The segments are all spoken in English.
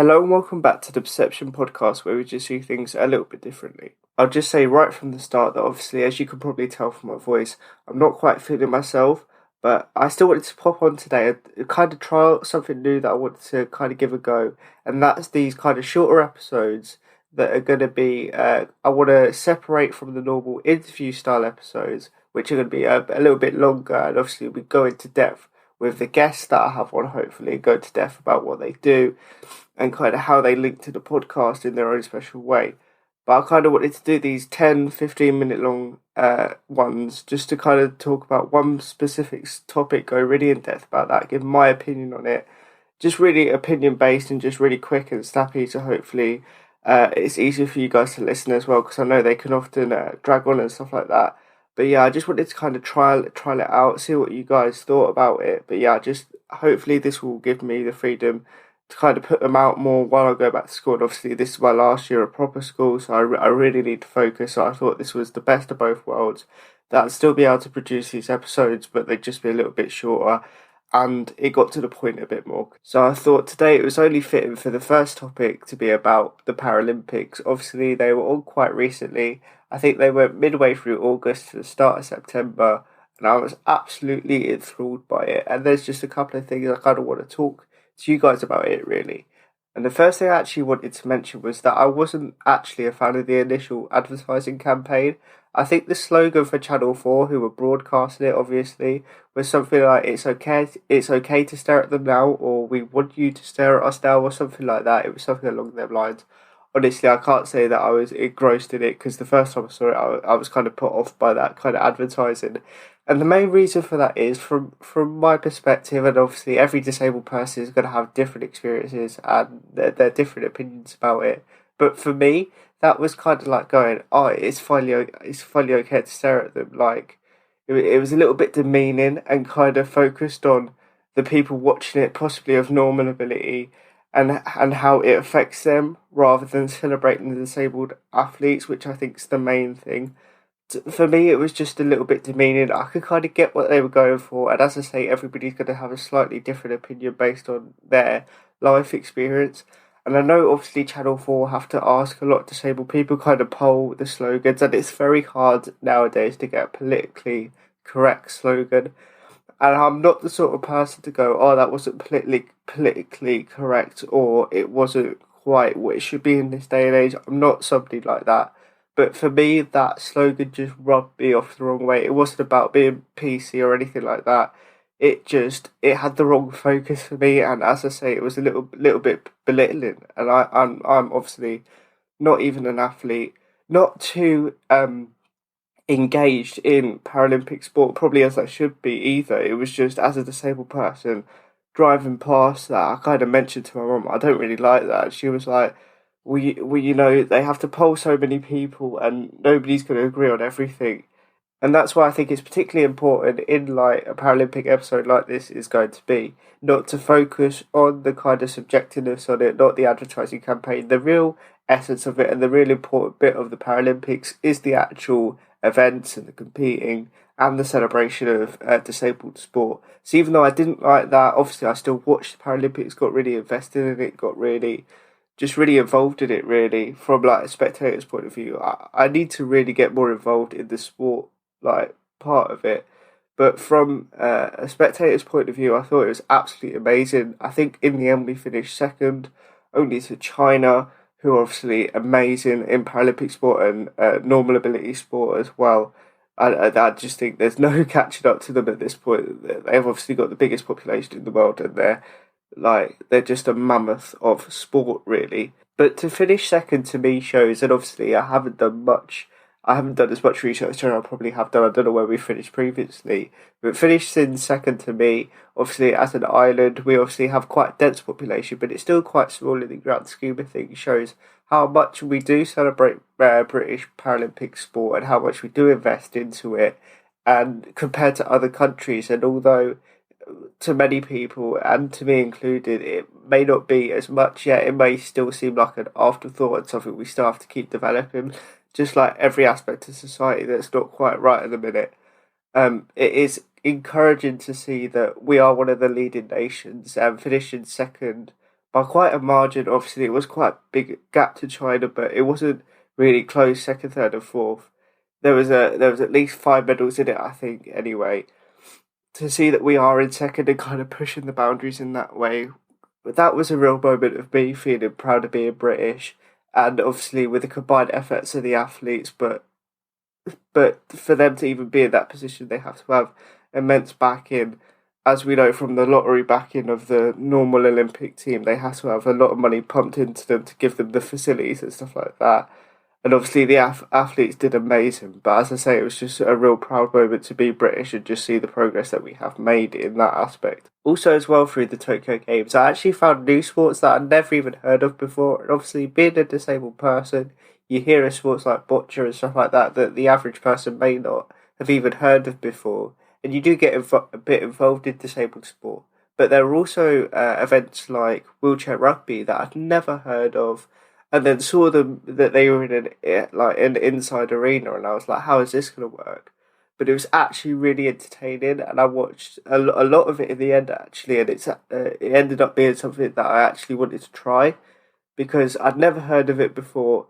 Hello and welcome back to the Perception Podcast, where we just see things a little bit differently. I'll just say right from the start that obviously, as you can probably tell from my voice, I'm not quite feeling myself, but I still wanted to pop on today and kind of try out something new that I wanted to kind of give a go, and that's these kind of shorter episodes that are going to be, I want to separate from the normal interview style episodes, which are going to be a little bit longer, and obviously we go into depth with the guests that I have on, hopefully, go to depth about what they do and kind of how they link to the podcast in their own special way. But I kind of wanted to do these 10, 15 minute long ones just to kind of talk about one specific topic, go really in depth about that, give my opinion on it. Just really opinion based and just really quick and snappy, so hopefully it's easier for you guys to listen as well, because I know they can often drag on and stuff like that. But yeah, I just wanted to kind of trial it out, see what you guys thought about it. But yeah, just hopefully this will give me the freedom to kind of put them out more while I go back to school. And obviously, this is my last year of proper school, so I really need to focus. So I thought this was the best of both worlds. That I'd still be able to produce these episodes, but they'd just be a little bit shorter. And it got to the point a bit more. So I thought today it was only fitting for the first topic to be about the Paralympics. Obviously, they were on quite recently. I think they went midway through August to the start of September, and I was absolutely enthralled by it. And there's just a couple of things I kind of want to talk to you guys about it, really. And the first thing I actually wanted to mention was that I wasn't actually a fan of the initial advertising campaign. I think the slogan for Channel 4, who were broadcasting it, obviously, was something like, it's okay to stare at them now, or we want you to stare at us now, or something like that. It was something along them lines. Honestly, I can't say that I was engrossed in it, because the first time I saw it, I was kind of put off by that kind of advertising. And the main reason for that is, from my perspective, and obviously every disabled person is going to have different experiences and their different opinions about it. But for me, that was kind of like going, oh, it's finally okay to stare at them. Like, it was a little bit demeaning and kind of focused on the people watching it, possibly of normal ability, and how it affects them, rather than celebrating the disabled athletes, which I think is the main thing. For me, it was just a little bit demeaning. I could kind of get what they were going for, and as I say, everybody's going to have a slightly different opinion based on their life experience. And I know obviously Channel 4 have to ask a lot of disabled people kind of poll the slogans, and it's very hard nowadays to get a politically correct slogan. And I'm not the sort of person to go, oh, that wasn't politically correct, or it wasn't quite what it should be in this day and age. I'm not somebody like that. But for me, that slogan just rubbed me off the wrong way. It wasn't about being PC or anything like that. It had the wrong focus for me, and as I say, it was a little bit belittling. And I'm obviously not even an athlete, not too engaged in Paralympic sport, probably as I should be either. It was just, as a disabled person driving past that, I kind of mentioned to my mum, I don't really like that. And she was like, they have to poll so many people and nobody's going to agree on everything. And that's why I think it's particularly important in like a Paralympic episode like this is going to be, not to focus on the kind of subjectiveness on it, not the advertising campaign. The real essence of it and the real important bit of the Paralympics is the actual events and the competing and the celebration of disabled sport. So even though I didn't like that, obviously I still watched the Paralympics, got really invested in it, got really involved in it, really, from like a spectator's point of view. I need to really get more involved in the sport, like, part of it. But from a spectator's point of view, I thought it was absolutely amazing. I think in the end we finished second, only to China, who are obviously amazing in Paralympic sport and normal ability sport as well. I just think there's no catching up to them at this point. They've obviously got the biggest population in the world, and they're just a mammoth of sport, really. But to finish second to me shows, and obviously I haven't done much. I haven't done as much research as I probably have done. I don't know where we finished previously, but finishing second to me, obviously as an island, we obviously have quite a dense population, but it's still quite small in the grand scheme of things. Shows how much we do celebrate British Paralympic sport and how much we do invest into it, and compared to other countries. And although to many people, and to me included, it may not be as much yet. It may still seem like an afterthought and something we still have to keep developing, just like every aspect of society that's not quite right at the minute. It is encouraging to see that we are one of the leading nations and finishing second by quite a margin. Obviously, it was quite a big gap to China, but it wasn't really close. Second, third, and fourth. There was at least 5 medals in it, I think. Anyway, to see that we are in second and kind of pushing the boundaries in that way, but that was a real moment of me feeling proud of being British, and obviously with the combined efforts of the athletes, but for them to even be in that position, they have to have immense backing. As we know from the lottery backing of the normal Olympic team, they have to have a lot of money pumped into them to give them the facilities and stuff like that. And obviously, the athletes did amazing. But as I say, it was just a real proud moment to be British and just see the progress that we have made in that aspect. Also, as well, through the Tokyo Games, I actually found new sports that I'd never even heard of before. And obviously, being a disabled person, you hear of sports like bocce and stuff like that that the average person may not have even heard of before. And you do get a bit involved in disabled sport. But there are also events like wheelchair rugby that I'd never heard of, and then saw them that they were in an inside arena, and I was like, how is this going to work? But it was actually really entertaining, and I watched a lot of it in the end actually, and it ended up being something that I actually wanted to try because I'd never heard of it before,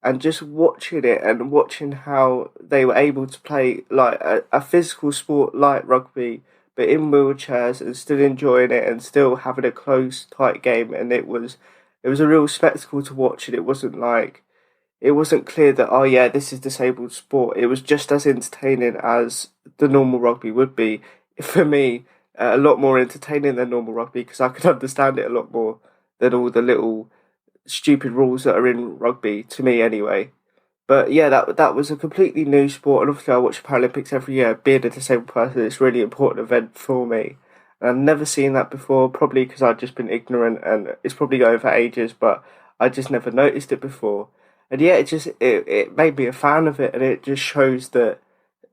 and just watching it and watching how they were able to play like a physical sport like rugby, but in wheelchairs and still enjoying it and still having a close, tight game, and it was a real spectacle to watch, and it wasn't clear that, oh yeah, this is disabled sport. It was just as entertaining as the normal rugby would be. For me, a lot more entertaining than normal rugby because I could understand it a lot more than all the little stupid rules that are in rugby, to me anyway. But yeah, that was a completely new sport, and obviously I watch the Paralympics every year. Being a disabled person, it's a really important event for me. And I've never seen that before, probably because I've just been ignorant, and it's probably going for ages, but I just never noticed it before. And yeah, it made me a fan of it, and it just shows that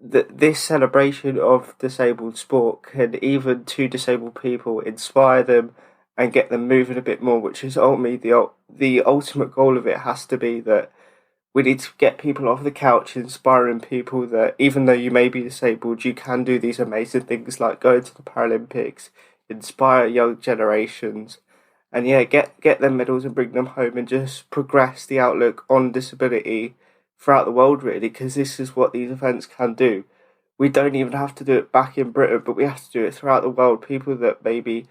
this celebration of disabled sport can, even to disabled people, inspire them and get them moving a bit more, which is ultimately the ultimate goal of it has to be that we need to get people off the couch, inspiring people that even though you may be disabled, you can do these amazing things like go to the Paralympics, inspire young generations, and yeah, get them medals and bring them home and just progress the outlook on disability throughout the world, really, because this is what these events can do. We don't even have to do it back in Britain, but we have to do it throughout the world. People that maybe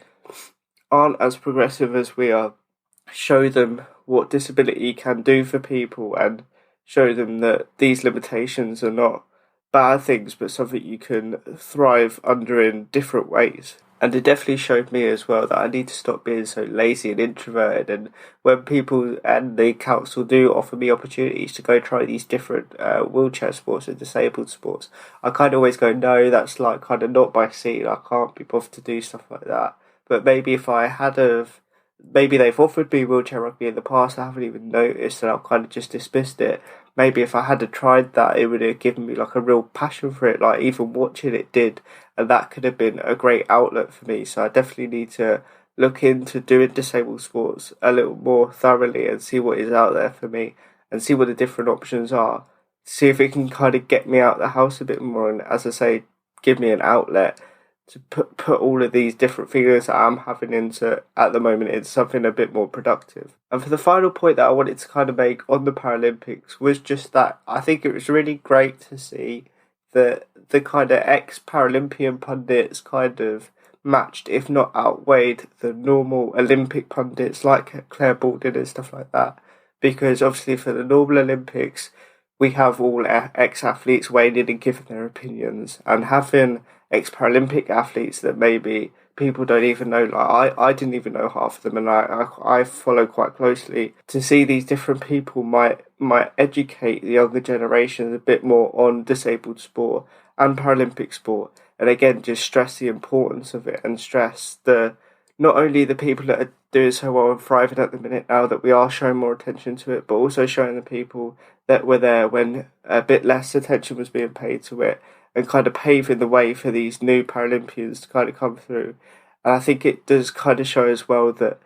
aren't as progressive as we are, show them what disability can do for people and show them that these limitations are not bad things but something you can thrive under in different ways. And it definitely showed me as well that I need to stop being so lazy and introverted, and when people and the council do offer me opportunities to go try these different wheelchair sports and disabled sports, I kind of always go, no, that's like kind of not my scene, I can't be bothered to do stuff like that. But maybe if I had of, maybe they've offered me wheelchair rugby in the past, I haven't even noticed, and I've kind of just dismissed it. Maybe if I had tried that, it would have given me like a real passion for it, like even watching it did, and that could have been a great outlet for me. So I definitely need to look into doing disabled sports a little more thoroughly and see what is out there for me and see what the different options are. See if it can kind of get me out of the house a bit more, and as I say, give me an outlet to put all of these different feelings that I'm having into at the moment into something a bit more productive. And for the final point that I wanted to kind of make on the Paralympics was just that I think it was really great to see that the kind of ex-Paralympian pundits kind of matched, if not outweighed, the normal Olympic pundits like Claire Baldwin and stuff like that. Because obviously for the normal Olympics, we have all ex-athletes weighing in and giving their opinions, and having ex-Paralympic athletes that maybe people don't even know, like I didn't even know half of them, and I follow quite closely. To see these different people might educate the younger generations a bit more on disabled sport and Paralympic sport, and again just stress the importance of it and stress the not only the people that are doing so well and thriving at the minute now that we are showing more attention to it, but also showing the people that were there when a bit less attention was being paid to it, and kind of paving the way for these new Paralympians to kind of come through. And I think it does kind of show as well that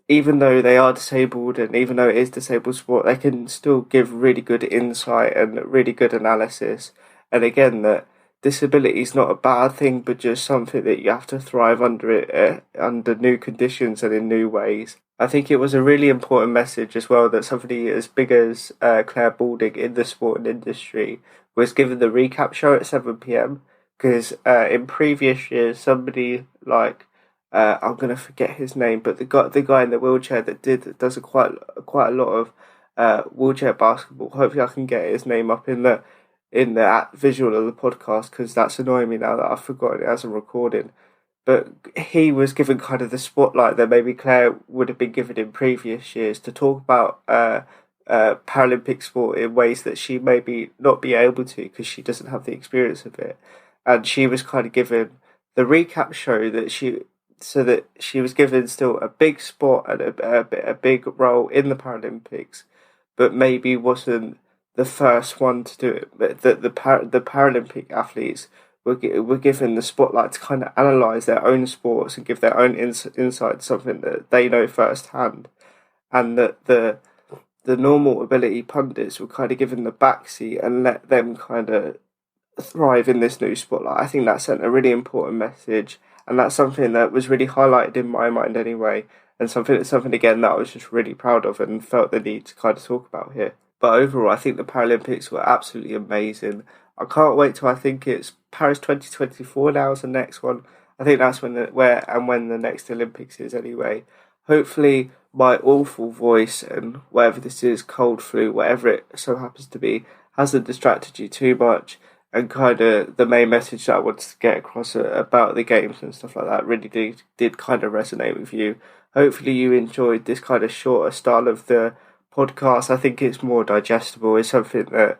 even though they are disabled and even though it is disabled sport, they can still give really good insight and really good analysis. And again, that disability is not a bad thing, but just something that you have to thrive under it, under new conditions and in new ways. I think it was a really important message as well that somebody as big as Claire Baldwin in the sporting industry was given the recap show at 7 p.m. because in previous years somebody like I'm gonna forget his name, but the guy in the wheelchair that does quite a lot of wheelchair basketball. Hopefully, I can get his name up in the visual of the podcast because that's annoying me now that I've forgotten it as a recording. But he was given kind of the spotlight that maybe Claire would have been given in previous years to talk about Paralympic sport in ways that she maybe not be able to because she doesn't have the experience of it. And she was kind of given the recap show so that she was given still a big spot and a big role in the Paralympics, but maybe wasn't the first one to do it. But the Paralympic athletes were given the spotlight to kind of analyse their own sports and give their own insight, something that they know firsthand, and that the normal ability pundits were kind of given the backseat and let them kind of thrive in this new spotlight. I think that sent a really important message, and that's something that was really highlighted in my mind anyway, and something again that I was just really proud of and felt the need to kind of talk about here. But overall, I think the Paralympics were absolutely amazing. I can't wait till I think it's Paris 2024 now is the next one. I think that's when the next Olympics is anyway. Hopefully my awful voice and whatever this is, cold flu, whatever it so happens to be, hasn't distracted you too much, and kind of the main message that I wanted to get across about the games and stuff like that really did kind of resonate with you. Hopefully you enjoyed this kind of shorter style of the podcast. I think it's more digestible. It's something that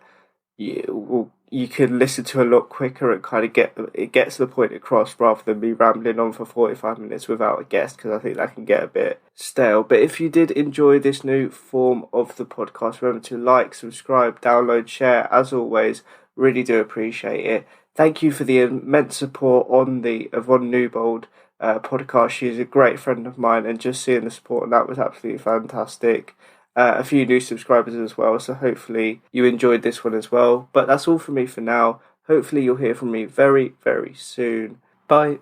you can listen to a lot quicker and kind of gets the point across rather than me rambling on for 45 minutes without a guest, because I think that can get a bit stale. But if you did enjoy this new form of the podcast, remember to like, subscribe, download, share. As always, really do appreciate it. Thank you for the immense support on the Yvonne Newbold podcast. She's a great friend of mine, and just seeing the support and that was absolutely fantastic. A few new subscribers as well, so hopefully you enjoyed this one as well. But that's all from me for now. Hopefully you'll hear from me very, very soon. Bye.